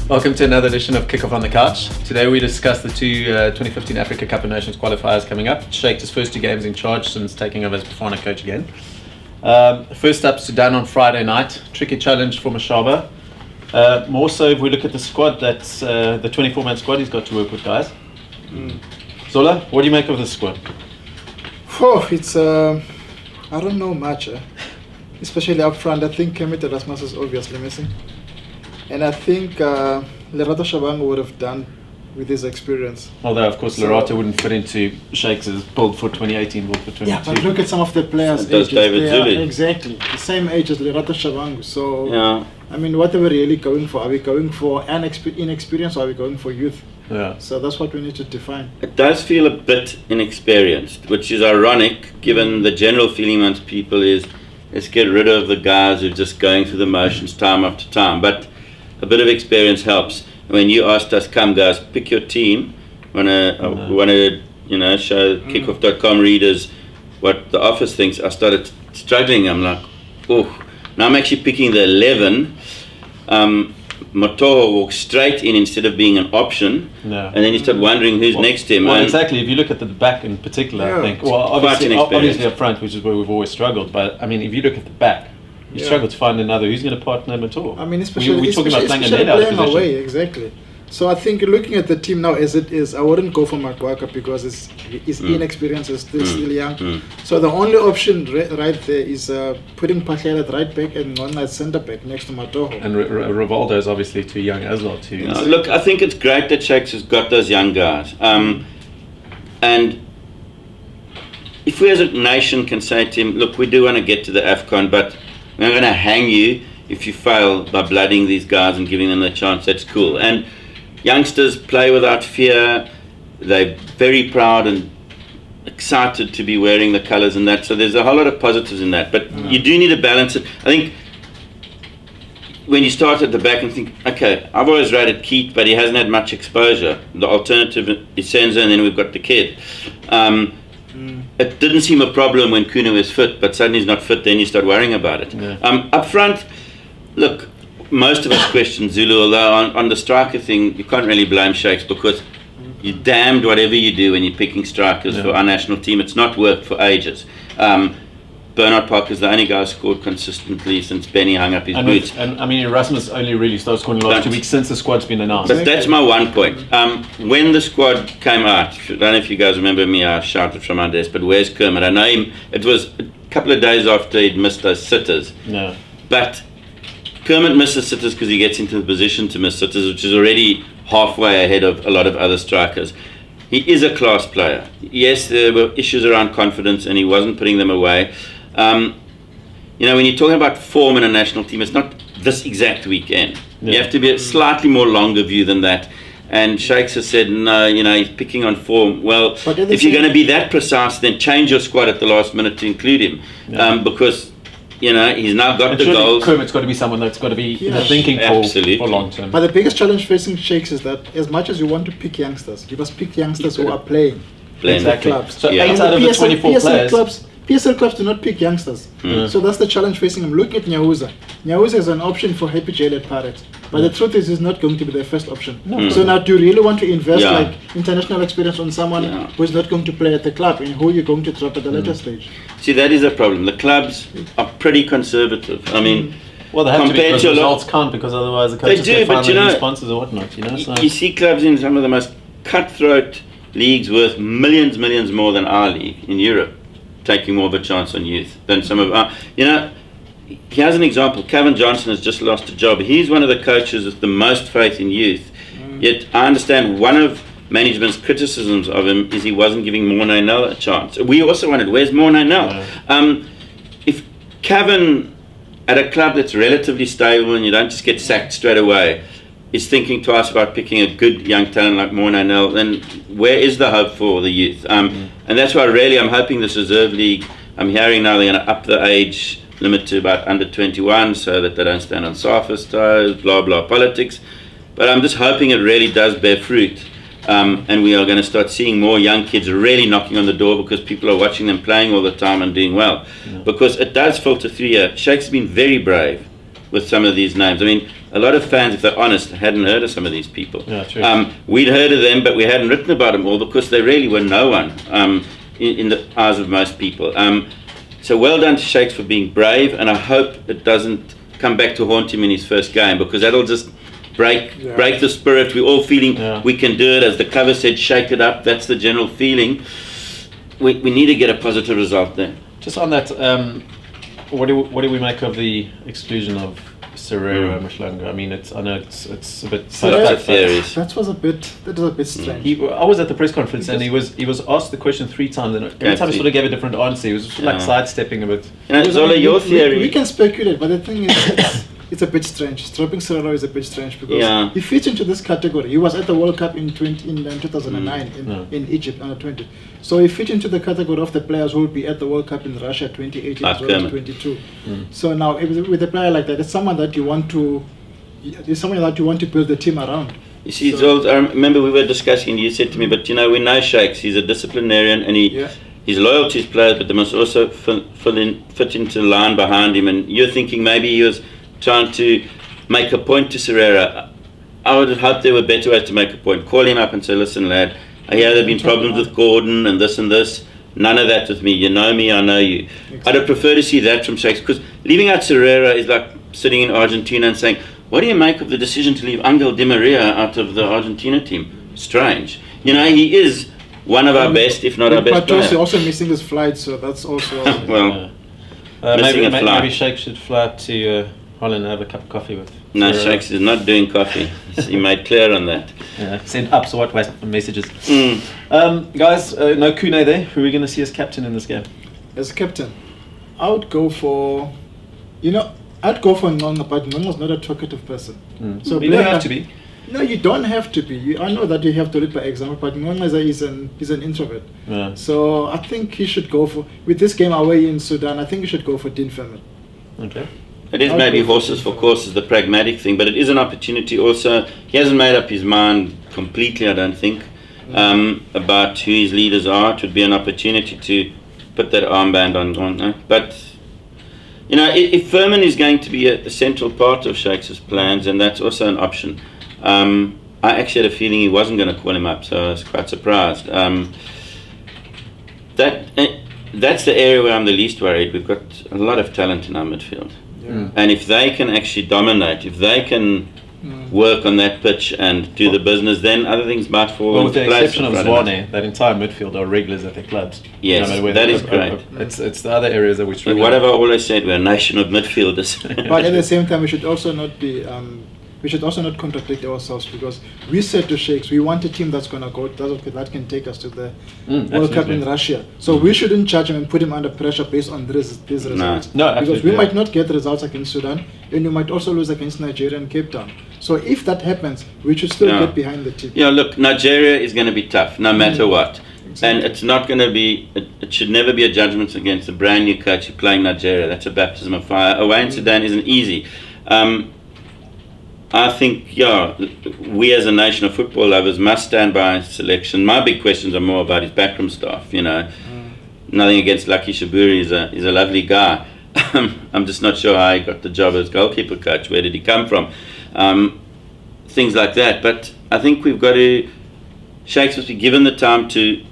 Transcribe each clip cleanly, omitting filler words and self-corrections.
Welcome to another edition of Kickoff on the Couch. Today we discuss the two 2015 Africa Cup of Nations qualifiers coming up. Shaked his first 2 games in charge since taking over as Bafana coach again. First up, Sudan on Friday night. Tricky challenge for Mashaba. More so if we look at the squad, that's the 24-man squad he's got to work with, guys. Zola, what do you make of this squad? Oh, it's I don't know much, especially up front. I think Kermit Erasmus is obviously missing, and I think Lerato Shabangu would have done with his experience. Although, of course, Lerato wouldn't fit into Shakes' build for 2018, build for 2022. Yeah, but look at some of the players. Does David Zulu. Exactly, the same age as Lerato Shabangu. So, Yeah. I mean, what are we really going for? Are we going for inexperience or are we going for youth? Yeah. So that's what we need to define. It does feel a bit inexperienced, which is ironic given the general feeling amongst people is let's get rid of the guys who are just going through the motions time after time. But a bit of experience helps. When you asked us, come guys, pick your team, want to show kickoff.com readers what the office thinks, I started struggling. I'm like, oh, now I'm actually picking the 11. Matoho walks straight in instead of being an option, and then you start wondering who's next to him. Well, exactly. If you look at the back in particular, I think, well, obviously up front, which is where we've always struggled, but I mean, if you look at the back, you struggle to find another. Who's going to partner Matoho? I mean, especially we're talking about playing away, exactly. So I think looking at the team now as it is, I wouldn't go for Maguire because his inexperience is still young. So the only option right there is putting Pachel at right back and Nona at centre back next to Matoho. And Rivaldo is obviously too young as well. Look, I think it's great that Shakes has got those young guys. And if we as a nation can say to him, look, we do want to get to the AFCON, but we're going to hang you if you fail by blooding these guys and giving them the chance, that's cool. And youngsters play without fear. They're very proud and excited to be wearing the colours and that. So there's a whole lot of positives in that. But you do need to balance it. I think when you start at the back and think, okay, I've always rated Keith, but he hasn't had much exposure. The alternative is Senzo, and then we've got the kid. It didn't seem a problem when Kuna was fit, but suddenly he's not fit, then you start worrying about it. Up front, look, most of us question Zulu, although on the striker thing, you can't really blame Shakes because you're damned whatever you do when you're picking strikers for our national team. It's not worked for ages. Bernard Parker's the only guy who scored consistently since Benny hung up his boots. And I mean, Erasmus only really started scoring the last 2 weeks since the squad's been announced. But that's my one point. When the squad came out, I don't know if you guys remember me, I shouted from our desk, but where's Kermit? I know him, it was a couple of days after he'd missed those sitters. No. But Kermit misses sitters because he gets into the position to miss sitters, which is already halfway ahead of a lot of other strikers. He is a class player. Yes, there were issues around confidence and he wasn't putting them away. When you're talking about form in a national team, it's not this exact weekend. You have to be a slightly more longer view than that. And Shakes has said, no, he's picking on form. Well, if you're going to be that precise, then change your squad at the last minute to include him. Because he's now got the goals. Kermit's got to be someone that's got to be thinking for long term. But the biggest challenge facing Shakes is that as much as you want to pick youngsters, you must pick youngsters who are playing Exactly. clubs. So 8 out of the 24 players. PSL clubs do not pick youngsters. So that's the challenge facing him. Look at Nyahuza. Nyahuza is an option for Happy Jail at Pirates. But the truth is, he's not going to be their first option. So now, do you really want to invest international experience on someone who's not going to play at the club and who you're going to drop at the later stage? See, that is a problem. The clubs are pretty conservative. I mean, well, they have to be because results can't, because otherwise the coaches can find new sponsors or whatnot. So. You see clubs in some of the most cutthroat leagues worth millions more than our league in Europe, taking more of a chance on youth than some of our. Here's an example. Kevin Johnson has just lost a job. He's one of the coaches with the most faith in youth. Yet I understand one of management's criticisms of him is he wasn't giving Morné Nel a chance. We also wondered, where's Morné Nel? If Kevin, at a club that's relatively stable and you don't just get sacked straight away, is thinking twice about picking a good young talent like Morné Nel, then where is the hope for the youth? And that's why really I'm hoping this reserve league, I'm hearing now they're going to up the age limit to about under 21 so that they don't stand on Safa's toes, blah blah politics. But I'm just hoping it really does bear fruit, and we are going to start seeing more young kids really knocking on the door because people are watching them playing all the time and doing well. Because it does filter through here. Shakes has been very brave with some of these names. I mean, a lot of fans, if they're honest, hadn't heard of some of these people. Yeah, true. We'd heard of them, but we hadn't written about them all because they really were no one in the eyes of most people. So well done to Shakes for being brave, and I hope it doesn't come back to haunt him in his first game, because that'll just break the spirit. We're all feeling we can do it. As the cover said, shake it up. That's the general feeling. We need to get a positive result there. Just on that, what do we make of the exclusion of Serrero and Mshlanga? I mean, I know it's a bit. That was a bit strange. I was at the press conference and he was asked the question 3 times, and every time he sort of gave a different answer. He was like sidestepping a bit. Zola, your theory. We can speculate, but the thing is, it's a bit strange. Dropping Serrero is a bit strange because he fits into this category. He was at the World Cup in 2009 in Egypt under 20. So he fits into the category of the players who will be at the World Cup in Russia 2018 as well as 22. So now with a player like that, it's someone that you want to build the team around. You see, Zolt, I remember we were discussing, you said to me, but we know Shakes, he's a disciplinarian and he's loyal to his players, but they must also fit into the line behind him. And you're thinking maybe he was trying to make a point to Serrera. I would hope there were better ways to make a point. Call him up and say, listen lad, I hear there have been problems with Gordon and this. None of that with me. You know me, I know you. Exactly. I'd have preferred to see that from Shakes, because leaving out Serrera is like sitting in Argentina and saying, what do you make of the decision to leave Angel Di Maria out of the Argentina team? Strange. He is one of our best, if not our best player. But also missing his flight, so that's also... missing a flight. Maybe Shakes should fly to Holland and have a cup of coffee with. No, Shakes is not doing coffee. He made clear on that. Send up so what messages. Guys, no Kune there. Who are we going to see as captain in this game? As captain, I would go for... I'd go for Ngonga, but Ngonga's not a talkative person. So you don't have to be. No, you don't have to be. I know that you have to lead by example, but Ngonga is an introvert. So I think he should go for... With this game away in Sudan, I think he should go for Dean Furman. Okay. It is maybe horses for courses, the pragmatic thing, but it is an opportunity also. He hasn't made up his mind completely, I don't think, about who his leaders are. It would be an opportunity to put that armband on. But, if Furman is going to be a central part of Shakes' plans, and that's also an option. I actually had a feeling he wasn't going to call him up, so I was quite surprised. That's the area where I'm the least worried. We've got a lot of talent in our midfield. And if they can actually dominate, if they can work on that pitch and do the business, then other things might fall into place. With the exception of Zwane, that entire midfield are regulars at their clubs. Yes, that is great. It's the other areas that we struggle. What have I always said? We're a nation of midfielders. But at the same time, we should also not be... we should also not contradict ourselves, because we said to Shakes, we want a team that's going to go, that can take us to the World Cup in Russia. So we shouldn't judge him and put him under pressure based on these results. No, because we might not get results against Sudan, and we might also lose against Nigeria and Cape Town. So if that happens, we should still get behind the team. Yeah, look, Nigeria is going to be tough, no matter what. Exactly. And it's not going to be, it should never be a judgment against a brand new coach who's playing Nigeria. That's a baptism of fire. Away in Sudan isn't easy. I think, we as a nation of football lovers must stand by his selection. My big questions are more about his backroom staff, Nothing against Lucky Shaburi, he's a lovely guy. I'm just not sure how he got the job as goalkeeper coach. Where did he come from? Things like that. But I think we've got to... Shakes must be given the time to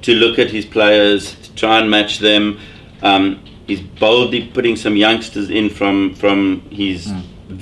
look at his players, to try and match them. He's boldly putting some youngsters in from his...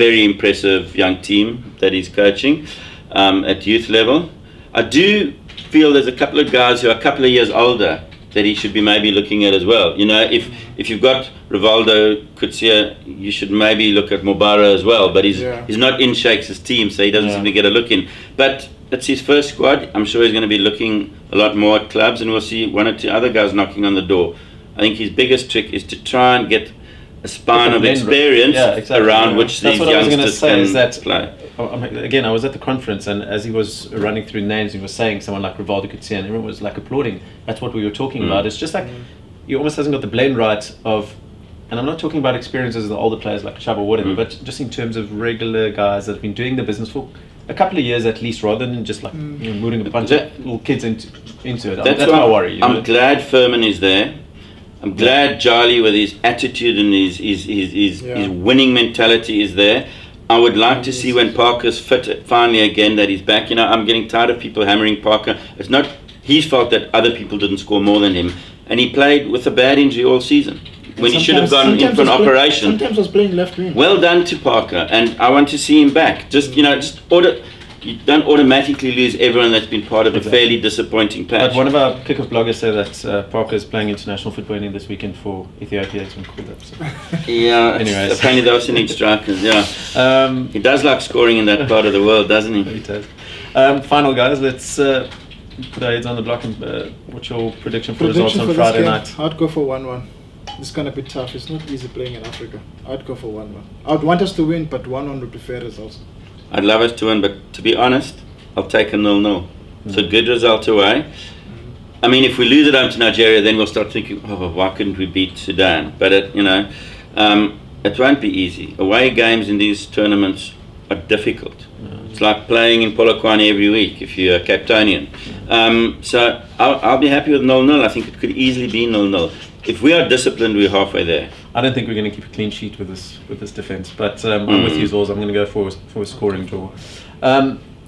very impressive young team that he's coaching at youth level. I do feel there's a couple of guys who are a couple of years older that he should be maybe looking at as well. If you've got Rivaldo, Kutsia, you should maybe look at Mubara as well, but he's not in Shakes' team, so he doesn't seem to get a look in. But it's his first squad. I'm sure he's going to be looking a lot more at clubs, and we'll see one or two other guys knocking on the door. I think his biggest trick is to try and get a spine of experience around which these youngsters can play. Again, I was at the conference, and as he was running through names, he was saying someone like Rivaldo Kutsia, and everyone was like applauding. That's what we were talking about. It's just like he almost hasn't got the blend right of, and I'm not talking about experiences of the older players like Shaba or whatever, but just in terms of regular guys that have been doing the business for a couple of years at least, rather than just like moving a bunch of little kids into it. That's my worry. I'm glad Furman is there. I'm glad Charlie, with his attitude and his winning mentality, is there. I would like to see when Parker's fit finally again, that he's back. I'm getting tired of people hammering Parker. It's not his fault that other people didn't score more than him, and he played with a bad injury all season when he should have gone in for an operation. Sometimes was playing left wing. Well done to Parker, and I want to see him back. You don't automatically lose everyone that's been part of a fairly disappointing patch. But one of our kickoff bloggers said that Parker is playing international football this weekend for Ethiopia. It's been called up. So. Yeah, anyways. Apparently they also need strikers, yeah. He does like scoring in that part of the world, doesn't he? He does. Final, guys, let's put our heads on the block. And what's your prediction for results on Friday night? I'd go for 1-1. It's going to be tough. It's not easy playing in Africa. I'd go for 1-1. I'd want us to win, but 1-1 would be fair results. I'd love us to win, but to be honest, I'll take a 0-0. It's a good result away. I mean, if we lose at home to Nigeria, then we'll start thinking, oh, why couldn't we beat Sudan? But it won't be easy. Away games in these tournaments are difficult. It's like playing in Polokwane every week if you're a Capetonian. So I'll be happy with 0-0. I think it could easily be 0-0. If we are disciplined, we're halfway there. I don't think we're going to keep a clean sheet with this defence, but I'm with you, Zors. I'm going to go for a scoring draw.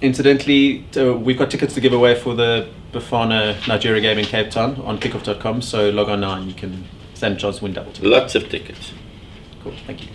Incidentally, we've got tickets to give away for the Bafana Nigeria game in Cape Town on kickoff.com, so log on now and you can stand a chance to win double tickets. Lots of tickets. Cool, thank you.